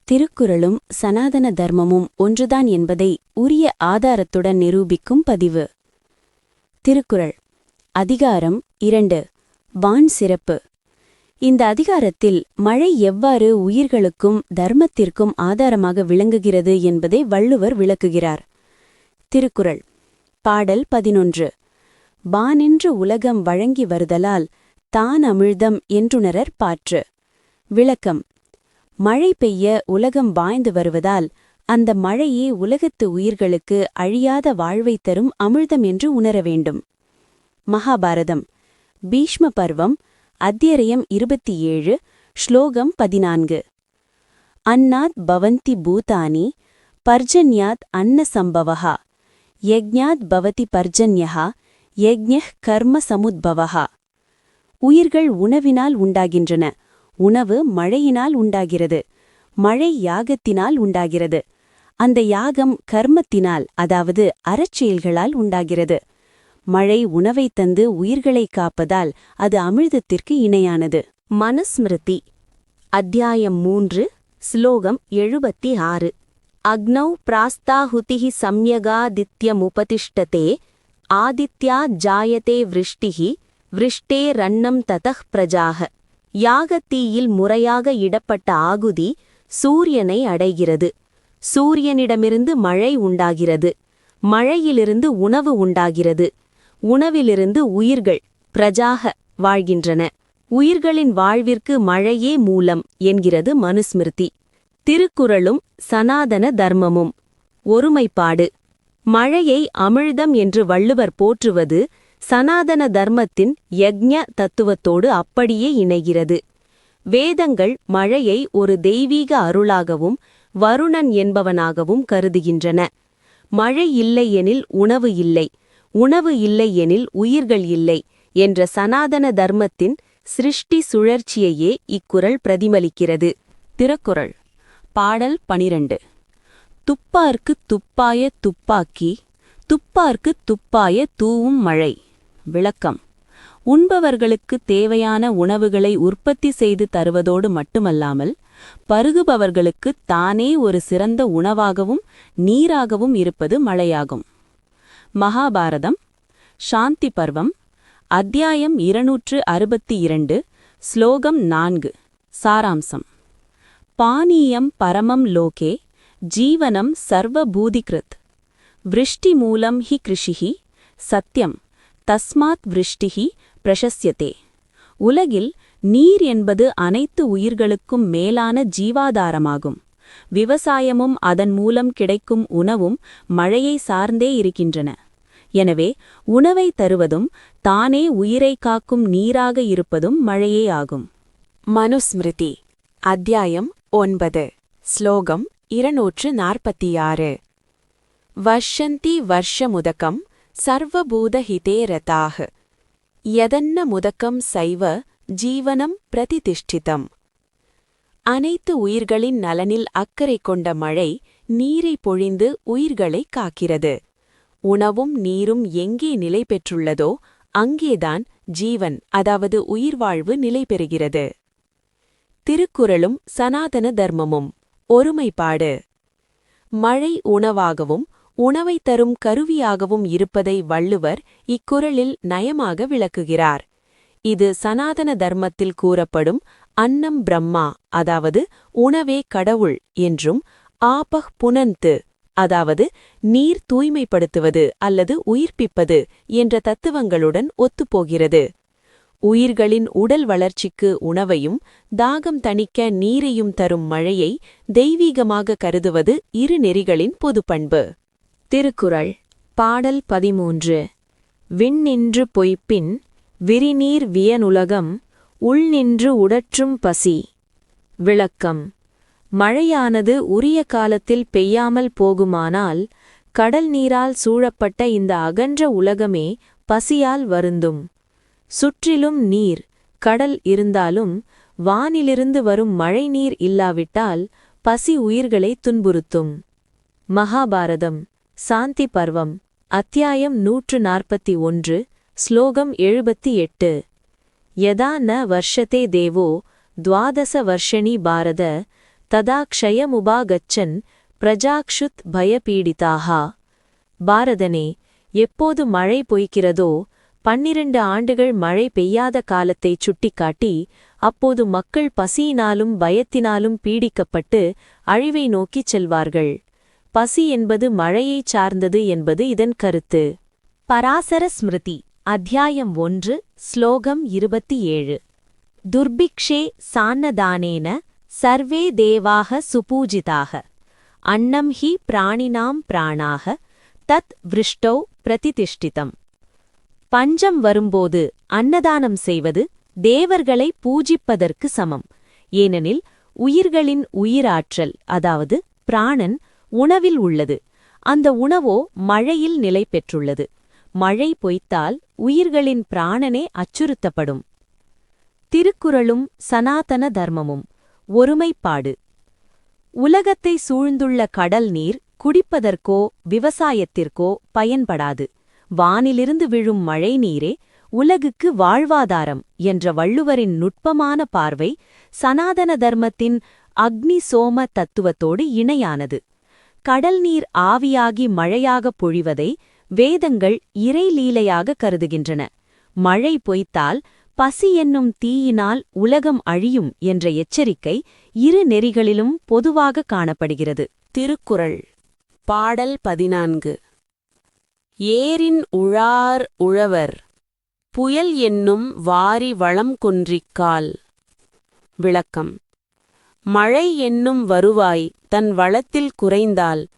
திருக்குறளும் சனாதன தர்மமும் ஒன்றுதான் என்பதை உரிய ஆதாரத்துடன் நிரூபிக்கும் பதிவு. திருக்குறள் அதிகாரம் 2 வான் சிறப்பு. இந்த அதிகாரத்தில் மழை எவ்வாறு உயிர்களுக்கும் தர்மத்திற்கும் ஆதாரமாக விளங்குகிறது என்பதை வள்ளுவர் விளக்குகிறார். திருக்குறள் பாடல் 11. வானின்று உலகம் வழங்கி வருதலால் தான் அமிழ்தம் என்றுணரற் பாற்று. விளக்கம்: மழை பெய்ய உலகம் வாழ்ந்து வருவதால் அந்த மழையே உலகத்து உயிர்களுக்கு அழியாத வாழ்வைத் தரும் அமிழ்தம் என்று உணர வேண்டும். மகாபாரதம் பீஷ்ம பர்வம் அத்தியாயம் 27 ஸ்லோகம் 14. அன்னாத் பவந்தி பூதானி பர்ஜன்யாத் அன்ன சம்பவஹா யஜ்ஞாத் பவதி பர்ஜன்யஹா யஜ்ஞः கர்ம சமுத்பவஹா. உயிர்கள் உணவினால் உண்டாகின்றன, உணவு மழையினால் உண்டாகிறது, மழை யாகத்தினால் உண்டாகிறது, அந்த யாகம் கர்மத்தினால் அதாவது அறச்செயல்களால் உண்டாகிறது. மழை உணவைத் தந்து உயிர்களைக் காப்பதால் அது அமிழ்தத்திற்கு இணையானது. மனுஸ்மிருதி அத்தியாயம் 3 ஸ்லோகம் 76. அக்னௌ பிராஸ்தாஹுதிஹி சம்யகாதித்யமுபதிஷ்டதே ஆதித்யாத் ஜாயதே விருஷ்டிஹி விருஷ்டேரன்னம் ததः பிரஜாஹ. யாகத்தீயில் முறையாக இடப்பட்ட ஆகுதி சூரியனை அடைகிறது, சூரியனிடமிருந்து மழை உண்டாகிறது, மழையிலிருந்து உணவு உண்டாகிறது, உணவிலிருந்து உயிர்கள் பிரஜாக வாழ்கின்றன. உயிர்களின் வாழ்விற்கு மழையே மூலம் என்கிறது மனுஸ்மிருதி. திருக்குறளும் சனாதன தர்மமும் ஒருமைப்பாடு. மழையை அமிழ்தம் என்று வள்ளுவர் போற்றுவது சனாதன தர்மத்தின் யக்ஞ தத்துவத்தோடு அப்படியே இணைகிறது. வேதங்கள் மழையை ஒரு தெய்வீக அருளாகவும் வருணன் என்பவனாகவும் கருதுகின்றன. மழை இல்லை எனில் உணவு இல்லை, உணவு இல்லை எனில் உயிர்கள் இல்லை என்ற சனாதன தர்மத்தின் சிருஷ்டி சுழற்சியையே இக்குறள் பிரதிபலிக்கிறது. திருக்குறள் பாடல் 12. துப்பார்க்குத் துப்பாய துப்பாக்கி துப்பார்க்குத் துப்பாய தூவும் மழை. விளக்கம்: உண்பவர்களுக்குத் தேவையான உணவுகளை உற்பத்தி செய்து தருவதோடு மட்டுமல்லாமல் பருகுபவர்களுக்குத் தானே ஒரு சிறந்த உணவாகவும் நீராகவும் இருப்பது மழையாகும். மகாபாரதம் சாந்தி பர்வம் அத்தியாயம் 262 ஸ்லோகம் 4. சாராம்சம்: பானீயம் பரமம் லோகே ஜீவனம் சர்வபூதிக்ருத் விருஷ்டி மூலம் ஹி கிருஷிஹி சத்யம் தஸ்மாத் விருஷ்டிஹி பிரசஸ்யதே. உலகில் நீர் என்பது அனைத்து உயிர்களுக்கும் மேலான ஜீவாதாரமாகும். விவசாயமும் அதன் மூலம் கிடைக்கும் உணவும் மழையை சார்ந்தே இருக்கின்றன. எனவே உணவை தருவதும் தானே உயிரை காக்கும் நீராக இருப்பதும் மழையே ஆகும். மனுஸ்மிருதி அத்தியாயம் 9 ஸ்லோகம் 246. வர்ஷந்தி வர்ஷமுதகம் சர்வபூதஹிதே ரதாஹ யதன்ன முதக்கம் சைவ ஜீவனம் பிரதிதிஷ்டிதம். அனைத்து உயிர்களின் நலனில் அக்கறை கொண்ட மழை நீரை பொழிந்து உயிர்களைக் காக்கிறது. உணவும் நீரும் எங்கே நிலை பெற்றுள்ளதோ அங்கேதான் ஜீவன் அதாவது உயிர்வாழ்வு நிலை பெறுகிறது. திருக்குறளும் சனாதன தர்மமும் ஒருமைப்பாடு. மழை உணவாகவும் உணவைத் தரும் கருவியாகவும் இருப்பதை வள்ளுவர் இக்குறளில் நயமாக விளக்குகிறார். இது சனாதன தர்மத்தில் கூறப்படும் அன்னம் பிரம்மா அதாவது உணவே கடவுள் என்றும் ஆபஹ் புனந்து அதாவது நீர் தூய்மைப்படுத்துவது அல்லது உயிர்ப்பிப்பது என்ற தத்துவங்களுடன் ஒத்துப்போகிறது. உயிர்களின் உடல் வளர்ச்சிக்கு உணவையும் தாகம் தணிக்க நீரையும் தரும் மழையை தெய்வீகமாக கருதுவது இரு நெறிகளின் பொதுப்பண்பு. திருக்குறள் பாடல் 13. விண்ணின்று பொய்ப்பின் விரிநீர் வியனுலகம் உள்நின்று உடற்றும் பசி. விளக்கம்: மழையானது உரிய காலத்தில் பெய்யாமல் போகுமானால் கடல் நீரால் சூழப்பட்ட இந்த அகன்ற உலகமே பசியால் வருந்தும். சுற்றிலும் நீர் கடல் இருந்தாலும் வானிலிருந்து வரும் மழை நீர் இல்லாவிட்டால் பசி உயிர்களை துன்புறுத்தும். மகாபாரதம் சாந்தி பர்வம் அத்தியாயம் 141 ஸ்லோகம் 78. யதா ந வர்ஷதே தேவோ துவாதச வர்ஷணி பாரத ததா க்ஷயமுபாகச்சன் பிரஜாக்ஷுத் பயபீடிதாக. பாரதனே, எப்போது மழை பொய்க்கிறதோ 12 ஆண்டுகள் மழை பெய்யாத காலத்தைச் சுட்டிக்காட்டி, அப்போது மக்கள் பசியினாலும் பயத்தினாலும் பீடிக்கப்பட்டு அழிவை நோக்கிச் செல்வார்கள். பசி என்பது மழையைச் சார்ந்தது என்பது இதன் கருத்து. பராசர ஸ்மிருதி அத்தியாயம் 1 ஸ்லோகம் 27. துர்பிக்ஷே சான்னதானேன சர்வே தேவாக சுபூஜிதாக அன்னம் ஹி பிராணினாம் பிராணாக தத் விருஷ்டௌ பிரதிதிஷ்டிதம். பஞ்சம் வரும்போது அன்னதானம் செய்வது தேவர்களை பூஜிப்பதற்கு சமம். ஏனெனில் உயிர்களின் உயிராற்றல், அதாவது பிராணன், உணவில் உள்ளது. அந்த உணவோ மழையில் நிலை பெற்றுள்ளது. மழை பொய்த்தால் உயிர்களின் பிராணனே அச்சுறுத்தப்படும். திருக்குறளும் சனாதன தர்மமும். ஒருமைப்பாடு. உலகத்தை சூழ்ந்துள்ள கடல் நீர் குடிப்பதற்கோ விவசாயத்திற்கோ பயன்படாது. வானிலிருந்து விழும் மழை நீரே உலகுக்கு வாழ்வாதாரம் என்ற வள்ளுவரின் நுட்பமான பார்வை சனாதன தர்மத்தின் அக்னி சோம தத்துவத்தோடு இணையானது. கடல் நீர் ஆவியாகி மழையாகப் பொழிவதை வேதங்கள் இறைலீலையாக கருதுகின்றன. மழை பொய்த்தால் பசி என்னும் தீயினால் உலகம் அழியும் என்ற எச்சரிக்கை இரு நெறிகளிலும் பொதுவாக காணப்படுகிறது. திருக்குறள். பாடல் 14. ஏரின் உழார் உழவர் புயல் என்னும் வாரி வளம் குன்றிக்கால். விளக்கம். மழை என்னும் வருவாய் தன் வளத்தில் குறைந்தால்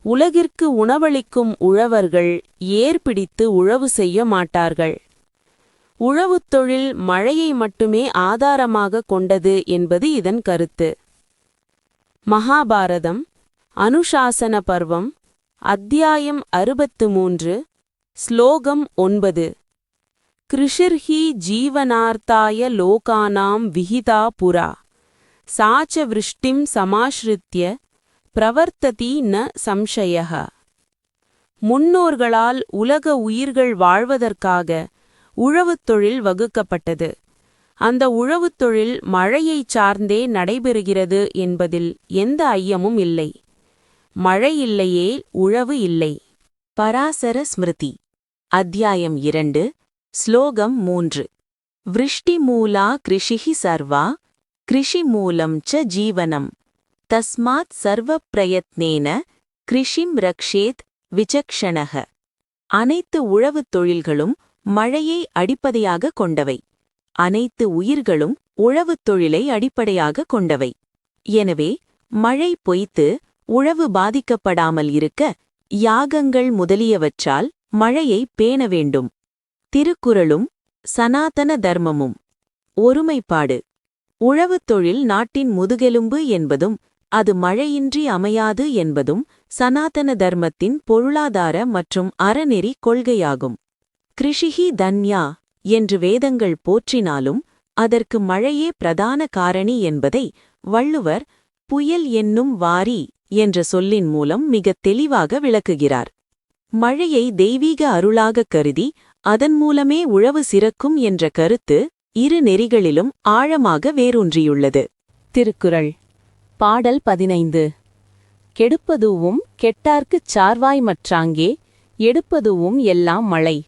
உலகிற்கு உணவளிக்கும் உழவர்கள் ஏர்பிடித்து உழவு செய்ய மாட்டார்கள். உழவுத் தொழில் மழையை மட்டுமே ஆதாரமாக கொண்டது என்பது இதன் கருத்து. மகாபாரதம் அனுசாசன பர்வம் அத்தியாயம் 63 ஸ்லோகம் 9. கிருஷிர்ஹி ஜீவனார்த்தாய லோகானாம் விஹிதா புரா சாச்ச விருஷ்டிம் சமாஸ்ரித்ய பிரவர்த்ததி ந சம்சயः. முன்னோர்களால் உலக உயிர்கள் வாழ்வதற்காக உழவுத் தொழில் வகுக்கப்பட்டது. அந்த உழவுத் தொழில் மழையைச் சார்ந்தே நடைபெறுகிறது என்பதில் எந்த ஐயமும் இல்லை. மழை இல்லையே உழவு இல்லை. பராசர ஸ்மிருதி அத்தியாயம் 2 ஸ்லோகம் 3. விருஷ்டிமூலா கிருஷிஹி சர்வா கிருஷிமூலம் ச ஜீவனம் தஸ்மாத் சர்வ பிரயத்னேன கிருஷிம் ரக்ஷேத் விசக்ஷணக. அனைத்து உழவுத் தொழில்களும் மழையை அடிப்படையாக கொண்டவை. அனைத்து உயிர்களும் உழவுத் தொழிலை அடிப்படையாக கொண்டவை. எனவே மழை பொய்த்து உழவு பாதிக்கப்படாமல் இருக்க யாகங்கள் முதலியவற்றால் மழையை பேண வேண்டும். திருக்குறளும் சனாதன தர்மமும். ஒருமைப்பாடு. உழவுத் தொழில் நாட்டின் முதுகெலும்பு என்பதும் அது மழையின்றி அமையாது என்பதும் சனாதன தர்மத்தின் பொருளாதார மற்றும் அறநெறி கொள்கையாகும். கிருஷிஹி தன்யா என்று வேதங்கள் போற்றினாலும் அதற்கு மழையே பிரதான காரணி என்பதை வள்ளுவர் புயல் என்னும் வாரி என்ற சொல்லின் மூலம் மிகத் தெளிவாக விளக்குகிறார். மழையை தெய்வீக அருளாகக் கருதி அதன் மூலமே உழவு சிறக்கும் என்ற கருத்து இரு நெறிகளிலும் ஆழமாக வேரூன்றியுள்ளது. திருக்குறள். பாடல் 15. கெடுப்பதுவும் கெட்டார்க்குச் சார்வாய் மற்றாங்கே எடுப்பதுவும் எல்லாம் மழை.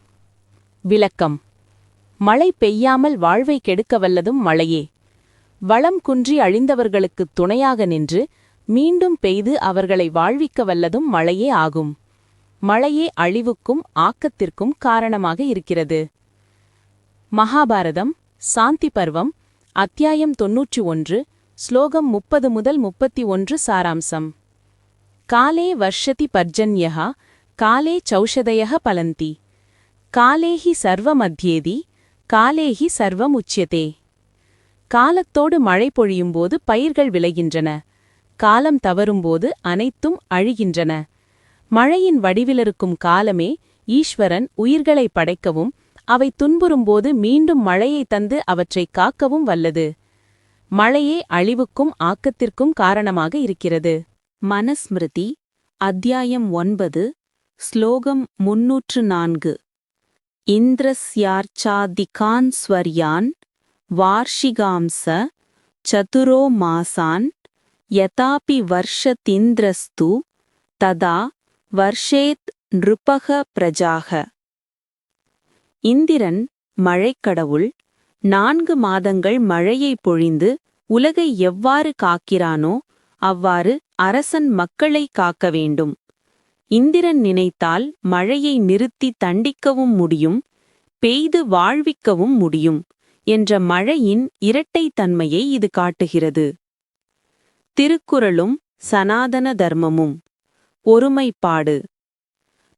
விளக்கம். மழை பெய்யாமல் வாழ்வை கெடுக்க வல்லதும் மழையே. வளம் குன்றி அழிந்தவர்களுக்குத் துணையாக நின்று மீண்டும் பெய்து அவர்களை வாழ்விக்க வல்லதும் மழையே ஆகும். மழையே அழிவுக்கும் ஆக்கத்திற்கும் காரணமாக இருக்கிறது. மகாபாரதம் சாந்தி பர்வம் அத்தியாயம் 91 ஸ்லோகம் 30 முதல் 31 சாராம்சம். காலே வர்ஷதி பர்ஜன்யः காலே சௌஷதயः பலந்தி காலேஹி சர்வமத்யேதி காலேஹி சர்வமுச்யதே. காலத்தோடு மழை பொழியும்போது பயிர்கள் விளைகின்றன. காலம் தவறும்போது அனைத்தும் அழிகின்றன. மழையின் வடிவிலிருக்கும் காலமே ஈஸ்வரன் உயிர்களை படைக்கவும் அவை துன்புறும்போது மீண்டும் மழையை தந்து அவற்றை காக்கவும் வல்லது. மழையே அழிவுக்கும் ஆக்கத்திற்கும் காரணமாக இருக்கிறது. மனஸ்மிருதி அத்தியாயம் 9 ஸ்லோகம் 304. இந்திரஸ்யார்ச்சாதிகான் ஸ்வர்யான் வார்ஷிகாம்ச சதுரோ மாசான் யதாபி வர்ஷதிந்திரஸ்து ததா வர்ஷேத் நிருபக பிரஜாக. இந்திரன் மழைக்கடவுள் 4 மாதங்கள் மழையை பொழிந்து உலகை எவ்வாறு காக்கிறானோ அவ்வாறு அரசன் மக்களை காக்க வேண்டும். இந்திரன் நினைத்தால் மழையை நிறுத்தி தண்டிக்கவும் முடியும், பெய்து வாழ்விக்கவும் முடியும் என்ற மழையின் இரட்டைத்தன்மையை இது காட்டுகிறது. திருக்குறளும் சனாதன தர்மமும். ஒருமைப்பாடு.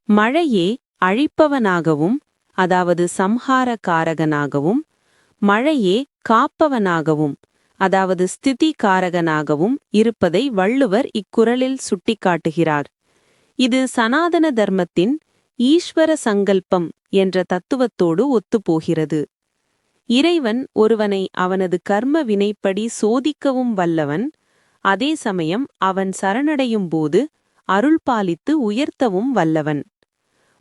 மழையே அழிப்பவனாகவும், அதாவது சம்ஹாரகாரகனாகவும், மழையே காப்பவனாகவும், அதாவது ஸ்திதிகாரகனாகவும் இருப்பதை வள்ளுவர் இக்குறளில் சுட்டிக்காட்டுகிறார். இது சனாதன தர்மத்தின் ஈஸ்வர சங்கல்பம் என்ற தத்துவத்தோடு ஒத்துப்போகிறது. இறைவன் ஒருவனை அவனது கர்ம வினைப்படி சோதிக்கவும் வல்லவன், அதே சமயம் அவன் சரணடையும் போது அருள்பாலித்து உயர்த்தவும் வல்லவன்.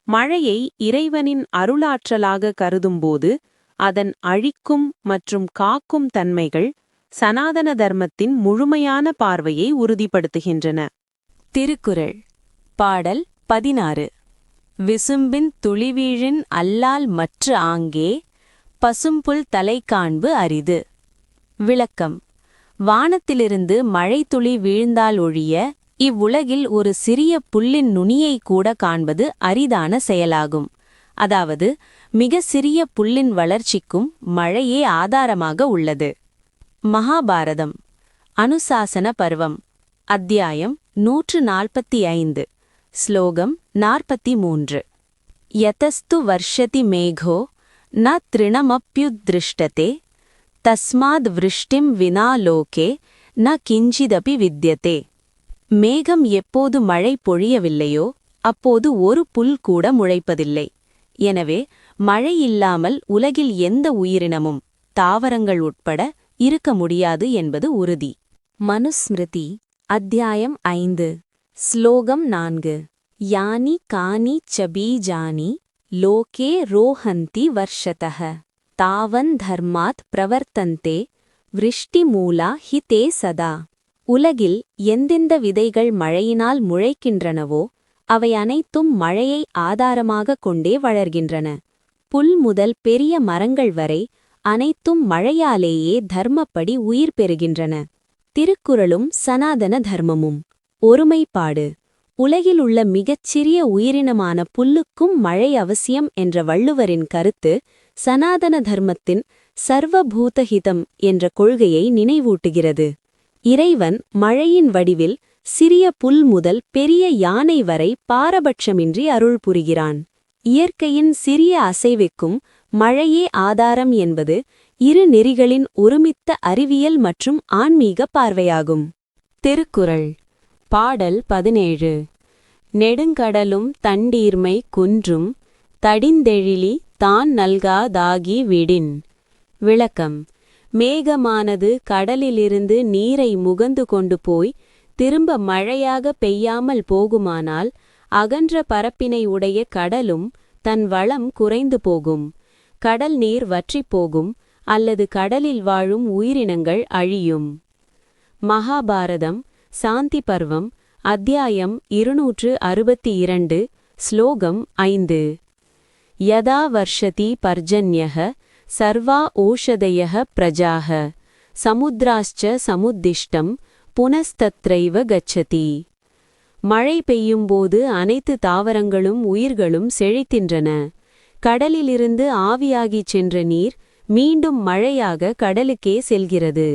மழையை இறைவனின் அருளாற்றலாக கருதும்போது அதன் அழிக்கும் மற்றும் காக்கும் தன்மைகள் சனாதன தர்மத்தின் முழுமையான பார்வையை உறுதிப்படுத்துகின்றன. திருக்குறள் பாடல் 16. விசும்பின் துளிவீழின் அல்லால் மற்ற ஆங்கே பசும்புல் தலை காண்பு அரிது. விளக்கம். வானத்திலிருந்து மழைத்துளி வீழ்ந்தால் ஒழிய இவ்வுலகில் ஒரு சிறிய புல்லின் நுனியை கூட காண்பது அரிதான செயலாகும். அதாவது மிக சிறிய புல்லின் வளர்ச்சிக்கும் மழையே ஆதாரமாக உள்ளது. மகாபாரதம் அனுசாசன பர்வம். அத்தியாயம் 145. ஸ்லோகம் 43. யதஸ்து வர்ஷதி மேகோ ந த்ரிணமப்யுத்ருஷ்டதே தஸ்மாத் விருஷ்டிம் வினா லோகே ந கிஞ்சிதபி வித்யதே. மேகம் எப்போது மழை பொழியவில்லையோ அப்போது ஒரு புல் கூட முளைப்பதில்லை. எனவே மழை இல்லாமல் உலகில் எந்த உயிரினமும், தாவரங்கள் உட்பட இருக்க முடியாது என்பது உறுதி. மனுஸ்மிருதி அத்தியாயம் 5. ஸ்லோகம் 4. யானி கானி ச பீஜானி லோகே ரோஹந்தி வர்ஷதஹ தாவன் தர்மாத் பிரவர்த்தந்தே விருஷ்டிமூலா ஹி தே சதா. உலகில் எந்தெந்த விதைகள் மழையினால் முளைக்கின்றனவோ அவை அனைத்தும் மழையை ஆதாரமாகக் கொண்டே வளர்கின்றன. புல் முதல் பெரிய மரங்கள் வரை அனைத்தும் மழையாலேயே தர்மப்படி உயிர் பெறுகின்றன. திருக்குறளும் சனாதன தர்மமும். ஒருமைப்பாடு. உலகில் உள்ள மிகச்சிறிய உயிரினமான புல்லுக்கும் மழை அவசியம் என்ற வள்ளுவரின் கருத்து சனாதன தர்மத்தின் சர்வபூதஹிதம் என்ற கொள்கையை நினைவூட்டுகிறது. இறைவன் மழையின் வடிவில் சிறிய புல் முதல் பெரிய யானை வரை பாரபட்சமின்றி அருள் புரிகிறான். இயற்கையின் சிறிய அசைவுக்கும் மழையே ஆதாரம் என்பது இரு நெறிகளின் ஒருமித்த அறிவியல் மற்றும் ஆன்மீக பார்வையாகும். திருக்குறள் பாடல் 17. நெடுங்கடலும் தண்டீர்மை குன்றும் தடிந்தெழிலி தான் நல்காதாகி விடின். விளக்கம். மேகமானது கடலிலிருந்து நீரை முகந்து கொண்டு போய் திரும்ப மழையாக பெய்யாமல் போகுமானால் அகன்ற பரப்பினை உடைய கடலும் தன் வளம் குறைந்து போகும். கடல் நீர் வற்றிப்போகும் அல்லது கடலில் வாழும் உயிரினங்கள் அழியும். மகாபாரதம் சாந்தி பர்வம். அத்தியாயம் 262. ஸ்லோகம் 5. யதா வர்ஷதி பர்ஜன்யஹ சர்வா ஓஷதயஹ பிரஜாஹ சமுத்ராஸ்ச சமுத்திஷ்டம் புனஸ்தத்ரைவ கச்சதி. மழை பெய்யும்போது அனைத்து தாவரங்களும் உயிர்களும் செழிக்கின்றன. கடலிலிருந்து ஆவியாகிச் சென்ற நீர் மீண்டும் மழையாக கடலுக்கே செல்கிறது.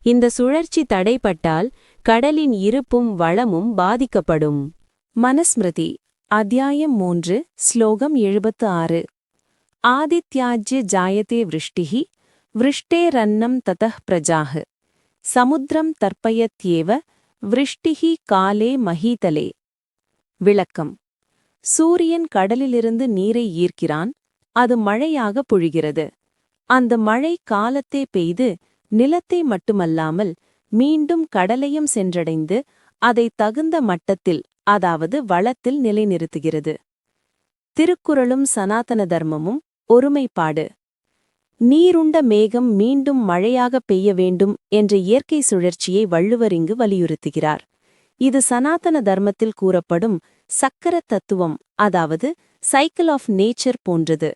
இந்த சுழற்சி தடைப்பட்டால் கடலின் இருப்பும் வளமும் பாதிக்கப்படும். மனுஸ்மிருதி அத்தியாயம் 3. ஸ்லோகம் 76. ஆதித்யாஜ்ய ஜாயதே விருஷ்டிஹி விருஷ்டேரன்னம் ததः பிரஜாஹ சமுத்திரம் தர்ப்பயத்யேவ விருஷ்டிஹி காலே மஹீதலே. விளக்கம். சூரியன் கடலிலிருந்து நீரை ஈர்க்கிறான், அது மழையாக பொழிகிறது. அந்த மழை காலத்தே பெய்து நிலத்தை மட்டுமல்லாமல் மீண்டும் கடலையும் சென்றடைந்து அதை தகுந்த மட்டத்தில், அதாவது வளத்தில் நிலைநிறுத்துகிறது. திருக்குறளும் சனாதன தர்மமும். ஒருமைப்பாடு. நீருண்ட மேகம் மீண்டும் மழையாக பெய்ய வேண்டும் என்ற இயற்கை சுழற்சியை வள்ளுவர் இங்கு வலியுறுத்துகிறார். இது சனாதன தர்மத்தில் கூறப்படும் சக்கர தத்துவம், அதாவது சைக்கிள் ஆஃப் நேச்சர் போன்றது.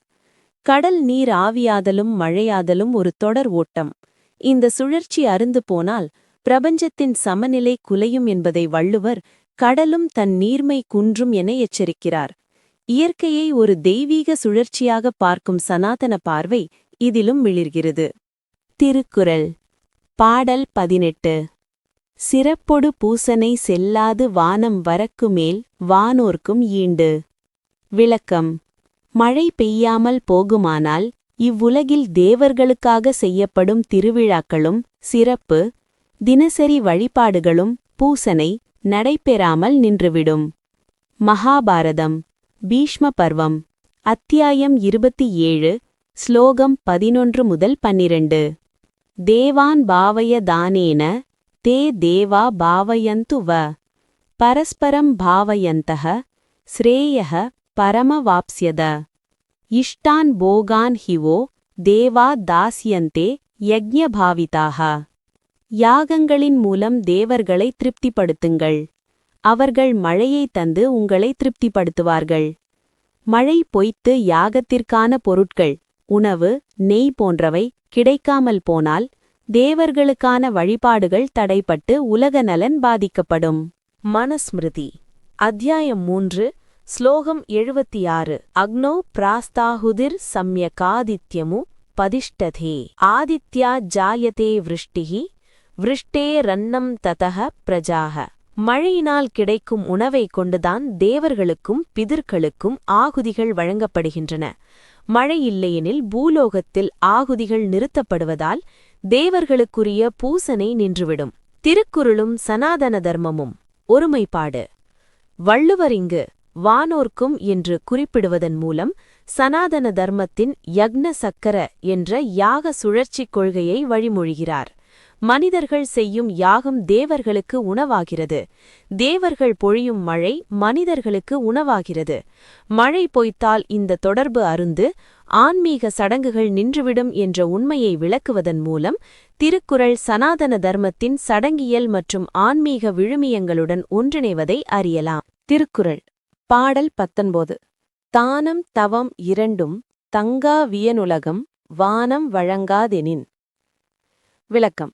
கடல் நீர் ஆவியாதலும் மழையாதலும் ஒரு தொடர் ஓட்டம். இந்த சுழற்சி அருந்து போனால் பிரபஞ்சத்தின் சமநிலை குலையும் என்பதை வள்ளுவர் கடலும் தன் நீர்மை குன்றும் என எச்சரிக்கிறார். இயற்கையை ஒரு தெய்வீக சுழற்சியாக பார்க்கும் சனாதன பார்வை இதிலும் மிளிர்கிறது. திருக்குறள் பாடல் 18. சிறப்பொடு பூசனை செல்லாது வானம் வரக்குமேல் வானோர்க்கும் ஈண்டு. விளக்கம்: மழை பெய்யாமல் போகுமானால் இவ்வுலகில் தேவர்களுக்காக செய்யப்படும் திருவிழாக்களும் சிறப்பு தினசரி வழிபாடுகளும் பூசனை நடைபெறாமல் நின்றுவிடும். மகாபாரதம் பீஷ்ம பர்வம் அத்தியாயம் 27 ஸ்லோகம் 11 முதல் 12. தேவான் பாவய தானேன தே தேவா பாவயந்து வ பரஸ்பரம் பாவயந்தः ஸ்ரேயः பரமவாப்ஸ்யத இஷ்டான் போகான் ஹிவோ தேவா தாஸ்யந்தே யஜ்ஞபாவிதாக. யாகங்களின் மூலம் தேவர்களை திருப்திப்படுத்துங்கள். அவர்கள் மழையை தந்து உங்களை திருப்திப்படுத்துவார்கள். மழை பொய்த்து யாகத்திற்கான பொருட்கள், உணவு, நெய் போன்றவை கிடைக்காமல் போனால் தேவர்களுக்கான வழிபாடுகள் தடைப்பட்டு உலக நலன் பாதிக்கப்படும். மனுஸ்மிருதி அத்தியாயம் 3 ஸ்லோகம் 76. அக்னோ பிராஸ்தாஹுதிர் சம்யகாதித்யமு பதிஷ்டதே ஆதித்யா ஜாயதே விருஷ்டிஹி விருஷ்டே ரன்னம் ததஹ பிரஜாஹ. மழையினால் கிடைக்கும் உணவைக் கொண்டுதான் தேவர்களுக்கும் பிதிர்களுக்கும் ஆகுதிகள் வழங்கப்படுகின்றன. மழை இல்லையெனில் பூலோகத்தில் ஆகுதிகள் நிறுத்தப்படுவதால் தேவர்களுக்குரிய பூசனை நின்றுவிடும். திருக்குறளும் சனாதன தர்மமும் ஒருமைப்பாடு. வள்ளுவர் இங்கு வானோர்க்கும் என்று குறிப்பிடுவதன் மூலம் சனாதன தர்மத்தின் யக்ன சக்கர என்ற யாக சுழற்சிக் கொள்கையை வழிமொழிகிறார். மனிதர்கள் செய்யும் யாகம் தேவர்களுக்கு உணவாகிறது. தேவர்கள் பொழியும் மழை மனிதர்களுக்கு உணவாகிறது. மழை பொய்த்தால் இந்த தொடர்பு அருந்து ஆன்மீக சடங்குகள் நின்றுவிடும் என்ற உண்மையை விளக்குவதன் மூலம் திருக்குறள் சனாதன தர்மத்தின் சடங்கியல் மற்றும் ஆன்மீக விழுமியங்களுடன் ஒன்றிணைவதை அறியலாம். திருக்குறள் பாடல் 19. தானம் தவம் இரண்டும் தங்கா வியனுலகம் வானம் வழங்காதெனின். விளக்கம்: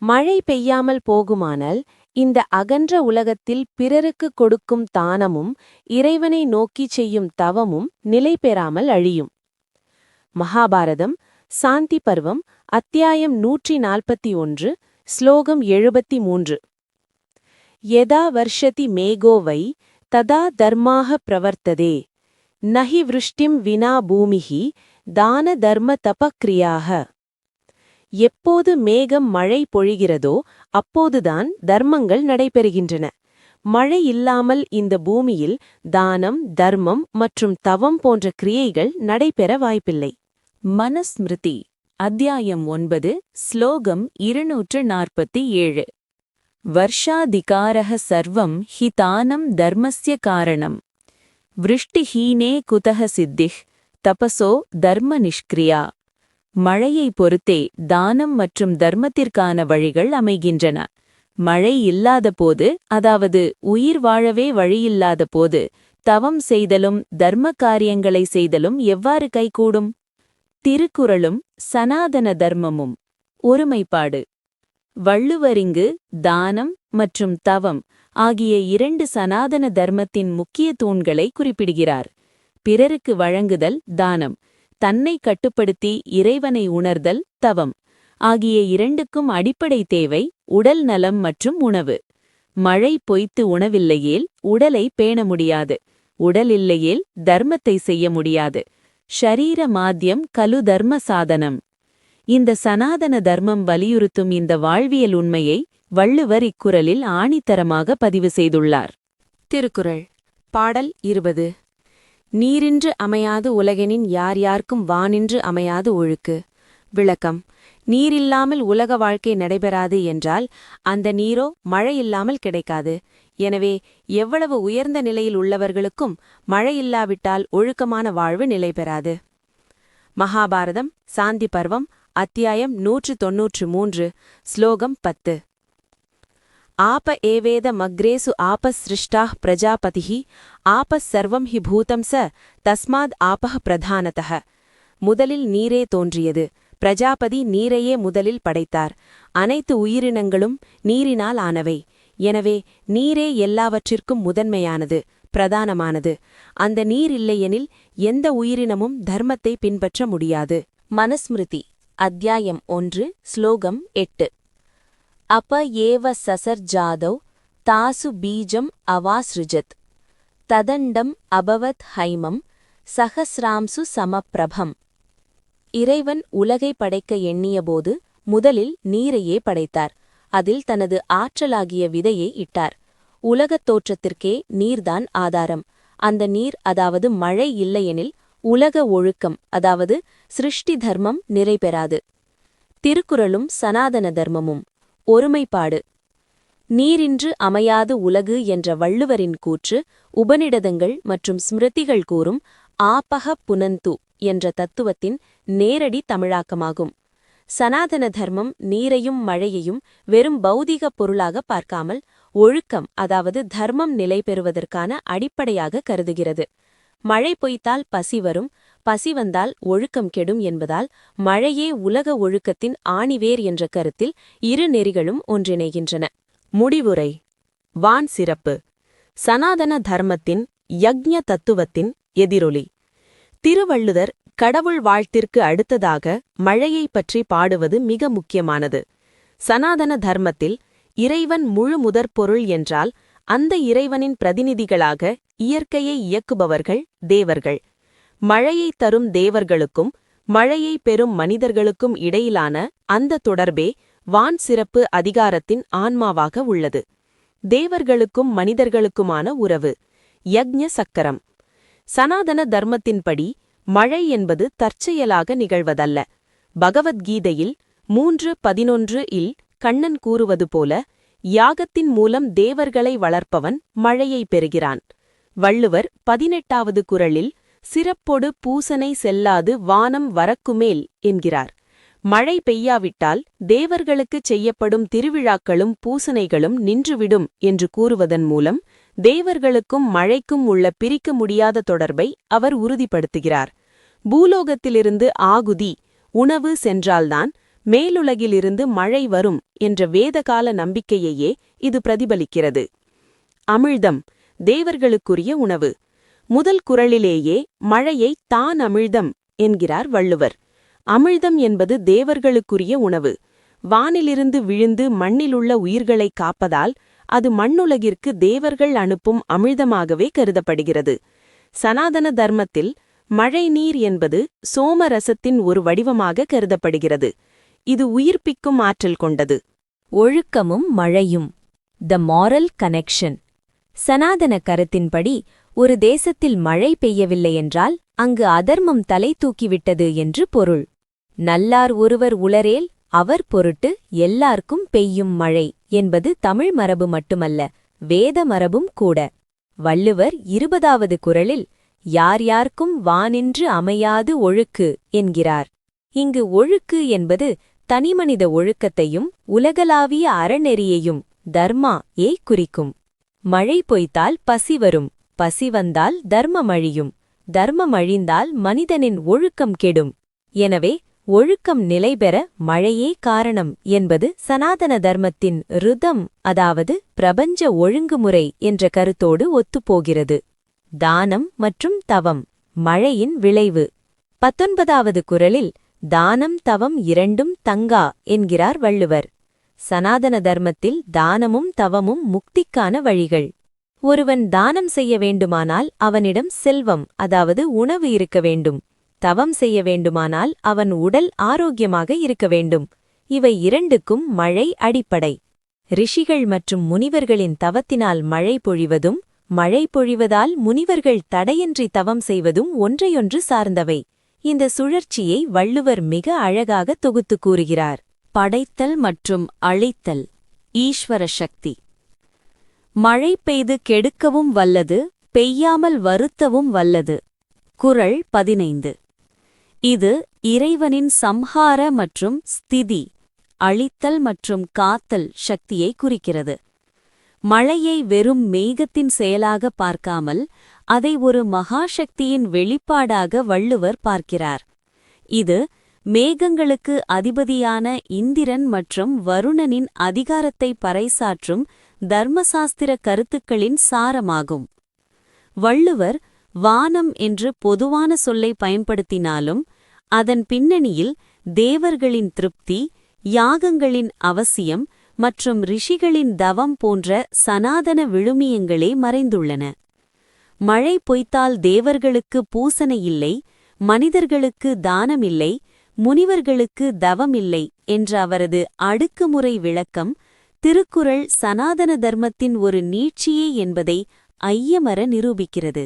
மழை பெய்யாமல் போகுமானால் இந்த அகன்ற உலகத்தில் பிறருக்கு கொடுக்கும் தானமும் இறைவனை நோக்கிச் செய்யும் தவமும் நிலை பெறாமல் அழியும். மகாபாரதம் சாந்தி பர்வம் அத்தியாயம் 141 ஸ்லோகம் 73. யதா வர்ஷதி மேகோ வை ததா தர்மாக பிரவர்த்ததே நஹி விருஷ்டிம் வினா பூமிஹி தான தர்ம தபக்ரியாக. எப்போது மேகம் மழை பொழிகிறதோ அப்போதுதான் தர்மங்கள் நடைபெறுகின்றன. மழை இல்லாமல் இந்த பூமியில் தானம், தர்மம் மற்றும் தவம் போன்ற கிரியைகள் நடைபெற வாய்ப்பில்லை. மனுஸ்மிருதி அத்தியாயம் 9 ஸ்லோகம் 247. வர்ஷாதிகாரः சர்வம் ஹி தானம் தர்மஸ்ய காரணம் விருஷ்டிஹீனே குதஹ சித்திஹ் தபசோ தர்ம நிஷ்கிரியா. மழையை பொறுத்தே தானம் மற்றும் தர்மத்திற்கான வழிகள் அமைகின்றன. மழை இல்லாத போது, அதாவது உயிர் வாழவே வழியில்லாத போது, தவம் செய்தலும் தர்ம காரியங்களை செய்தலும் எவ்வாறு கைகூடும்? திருக்குறளும் சனாதன தர்மமும் ஒருமைப்பாடு. வள்ளுவரிங்கு தானம் மற்றும் தவம் ஆகிய 2 சனாதன தர்மத்தின் முக்கிய தூண்களை குறிப்பிடுகிறார். பிறருக்கு வழங்குதல் தானம், தன்னை கட்டுப்படுத்தி இறைவனை உணர்தல் தவம் ஆகிய 2க்கும் அடிப்படை தேவை உடல் நலம் மற்றும் உணவு. மழை பொய்த்து உணவில்லையேல் உடலை பேண முடியாது. உடல் இல்லையேல் தர்மத்தை செய்ய முடியாது. ஷரீர மாத்யம் கலு தர்ம சாதனம். இந்த சனாதன தர்மம் வலியுறுத்தும் இந்த வாழ்வியல் உண்மையை வள்ளுவர் இக்குறளில் ஆணித்தரமாக பதிவு செய்துள்ளார். திருக்குறள் பாடல் 20. நீரின்று அமையாது உலகெனின் யார் யார்க்கும் வானின்று அமையாது ஒழுக்கு. விளக்கம்: நீரில்லாமல் உலக வாழ்க்கை நடைபெறாது என்றால் அந்த நீரோ மழையில்லாமல் கிடைக்காது. எனவே எவ்வளவு உயர்ந்த நிலையில் உள்ளவர்களுக்கும் மழையில்லாவிட்டால் ஒழுக்கமான வாழ்வு நிலை பெறாது. மகாபாரதம் சாந்தி பர்வம் அத்தியாயம் 193 ஸ்லோகம் 10. ஆப ஏவேத மக்ரேசு ஆபஸ் சிருஷ்டாः பிரஜாபதிः ஆபஸ் சர்வம் ஹி பூதம் ச தஸ்மாத் ஆபஹ பிரதானதः. முதலில் நீரே தோன்றியது. பிரஜாபதி நீரையே முதலில் படைத்தார். அனைத்து உயிரினங்களும் நீரினால் ஆனவை. எனவே நீரே எல்லாவற்றிற்கும் முதன்மையானது, பிரதானமானது. அந்த நீர் இல்லையெனில் எந்த உயிரினமும் தர்மத்தை பின்பற்ற முடியாது. மனுஸ்மிருதி அத்தியாயம் 1 ஸ்லோகம் 8. அப ஏவ சசர்ஜாதௌ தாசு பீஜம் அவாஸ்ருஜத் ததண்டம் அபவத் ஹைமம் சஹஸ்ராம்சு சமப்பிரபம். இறைவன் உலகை படைக்க எண்ணியபோது முதலில் நீரையே படைத்தார். அதில் தனது ஆற்றலாகிய விதையை இட்டார். உலகத் தோற்றத்திற்கே நீர்தான் ஆதாரம். அந்த நீர், அதாவது மழை இல்லையெனில் உலக ஒழுக்கம், அதாவது சிருஷ்டி தர்மம் நிறைபெறாது. திருக்குறளும் சனாதன தர்மமும். ஒருமைப்பாடு. நீரின்று அமையாது உலகு என்ற வள்ளுவரின் கூற்று உபநிடதங்கள் மற்றும் ஸ்மிருதிகள் கூறும் ஆபஹ புனந்து என்ற தத்துவத்தின் நேரடி தமிழாக்கமாகும். சனாதன தர்மம் நீரையும் மழையையும் வெறும் பௌதிக பொருளாக பார்க்காமல் ஒழுக்கம், அதாவது தர்மம் நிலை பெறுவதற்கான அடிப்படையாக கருதுகிறது. மழை பொய்த்தால் பசி வரும், பசி வந்தால் ஒழுக்கம் கெடும் என்பதால் மழையே உலக ஒழுக்கத்தின் ஆணிவேர் என்ற கருத்தில் இரு நெறிகளும் ஒன்றிணைகின்றன. முடிவுரை. வான் சிறப்பு. சனாதன தர்மத்தின் யக்ஞ தத்துவத்தின் எதிரொலி. திருவள்ளுவர் கடவுள் வாழ்த்திற்கு அடுத்ததாக மழையைப் பற்றி பாடுவது மிக முக்கியமானது. சனாதன தர்மத்தில் இறைவன் முழு முதற்பொருள் என்றால் அந்த இறைவனின் பிரதிநிதிகளாக இயற்கையை இயக்குபவர்கள் தேவர்கள். மழையை தரும் தேவர்களுக்கும் மழையை பெறும் மனிதர்களுக்கும் இடையிலான அந்த தொடர்பே வான் சிறப்பு அதிகாரத்தின் ஆன்மாவாக உள்ளது. தேவர்களுக்கும் மனிதர்களுக்குமான உறவு. யக்ஞ சக்கரம். சனாதன தர்மத்தின்படி மழை என்பது தற்செயலாக நிகழ்வதல்ல. பகவத்கீதையில் 3:11 இல் கண்ணன் கூறுவது போல, யாகத்தின் மூலம் தேவர்களை வளர்ப்பவன் மழையை பெறுகிறான். வள்ளுவர் 18வது குறளில் சிறப்பொடு பூசனை செல்லாது வானம் வரக்குமேல் என்கிறார். மழை பெய்யாவிட்டால் தேவர்களுக்குச் செய்யப்படும் திருவிழாக்களும் பூசனைகளும் நின்றுவிடும் என்று கூறுவதன் மூலம் தேவர்களுக்கும் மழைக்கும் உள்ள பிரிக்க முடியாத தொடர்பை அவர் உறுதிப்படுத்துகிறார். பூலோகத்திலிருந்து ஆகுதி, உணவு சென்றால்தான் மேலுலகிலிருந்து மழை வரும் என்ற வேதகால நம்பிக்கையையே இது பிரதிபலிக்கிறது. அமிழ்தம், தேவர்களுக்குரிய உணவு. முதல் குறளிலேயே மழையை தான் அமிழ்தம் என்கிறார் வள்ளுவர். அமிழ்தம் என்பது தேவர்களுக்குரிய உணவு. வானிலிருந்து விழுந்து மண்ணிலுள்ள உயிர்களை காப்பதால் அது மண்ணுலகிற்கு தேவர்கள் அனுப்பும் அமிழ்தமாகவே கருதப்படுகிறது. சனாதன தர்மத்தில் மழை நீர் என்பது சோமரசத்தின் ஒரு வடிவமாக கருதப்படுகிறது. இது உயிர்ப்பிக்கும் ஆற்றல் கொண்டது. ஒழுக்கமும் மழையும். த மாரல் கனெக்ஷன். சனாதன கருத்தின்படி ஒரு தேசத்தில் மழை பெய்யவில்லையென்றால் அங்கு அதர்மம் தலை தூக்கிவிட்டது என்று பொருள். நல்லார் ஒருவர் உளரேல் அவர் பொருட்டு எல்லார்க்கும் பெய்யும் மழை என்பது தமிழ் மரபு மட்டுமல்ல, வேத மரபும் கூட. வள்ளுவர் 20வது குறளில் யார் யார்க்கும் வானின்று அமையாது ஒழுக்கு என்கிறார். இங்கு ஒழுக்கு என்பது தனிமனித ஒழுக்கத்தையும் உலகளாவிய அறநெறியையும் தர்மா ஏ குறிக்கும். மழை பொய்த்தால் பசி வரும், பசி வந்தால் தர்மமழியும், தர்மமழிந்தால் மனிதனின் ஒழுக்கம் கெடும். எனவே ஒழுக்கம் நிலைபெற மழையே காரணம் என்பது சனாதன தர்மத்தின் ருதம், அதாவது பிரபஞ்ச ஒழுங்குமுறை என்ற கருத்தோடு ஒத்துப்போகிறது. தானம் மற்றும் தவம், மழையின் விளைவு. 19வது குறளில் தானம் தவம் இரண்டும் தங்கா என்கிறார் வள்ளுவர். சனாதன தர்மத்தில் தானமும் தவமும் முக்திக்கான வழிகள். ஒருவன் தானம் செய்ய வேண்டுமானால் அவனிடம் செல்வம், அதாவது உணவு இருக்க வேண்டும். தவம் செய்ய வேண்டுமானால் அவன் உடல் ஆரோக்கியமாக இருக்க வேண்டும். இவை இரண்டுக்கும் மழை அடிப்படை. ரிஷிகள் மற்றும் முனிவர்களின் தவத்தினால் மழை பொழிவதும், மழை பொழிவதால் முனிவர்கள் தடையின்றி தவம் செய்வதும் ஒன்றையொன்று சார்ந்தவை. இந்த சுழற்சியை வள்ளுவர் மிக அழகாக தொகுத்து கூறுகிறார். படைத்தல் மற்றும் அழித்தல். ஈஸ்வர சக்தி. மழை பெய்து கெடுக்கவும் வல்லது, பெய்யாமல் வருத்தவும் வல்லது. குறள் 15. இது இறைவனின் சம்ஹார மற்றும் ஸ்திதி, அழித்தல் மற்றும் காத்தல் சக்தியை குறிக்கிறது. மழையை வெறும் மேகத்தின் செயலாக பார்க்காமல் அதை ஒரு மகாசக்தியின் வெளிப்பாடாக வள்ளுவர் பார்க்கிறார். இது மேகங்களுக்கு அதிபதியான இந்திரன் மற்றும் வருணனின் அதிகாரத்தை பறைசாற்றும் தர்மசாஸ்திர கருத்துக்களின் சாரமாகும். வள்ளுவர் வானம் என்று பொதுவான சொல்லை பயன்படுத்தினாலும் அதன் பின்னணியில் தேவர்களின் திருப்தி, யாகங்களின் அவசியம் மற்றும் ரிஷிகளின் தவம் போன்ற சனாதன விழுமியங்களே மறைந்துள்ளன. மழை பொய்த்தால் தேவர்களுக்கு பூசனை இல்லை, மனிதர்களுக்கு தானமில்லை, முனிவர்களுக்கு தவமில்லை என்ற அவரது அடுக்குமுறை விளக்கம் திருக்குறள் சனாதன தர்மத்தின் ஒரு நீட்சியே என்பதை ஐயமற நிரூபிக்கிறது.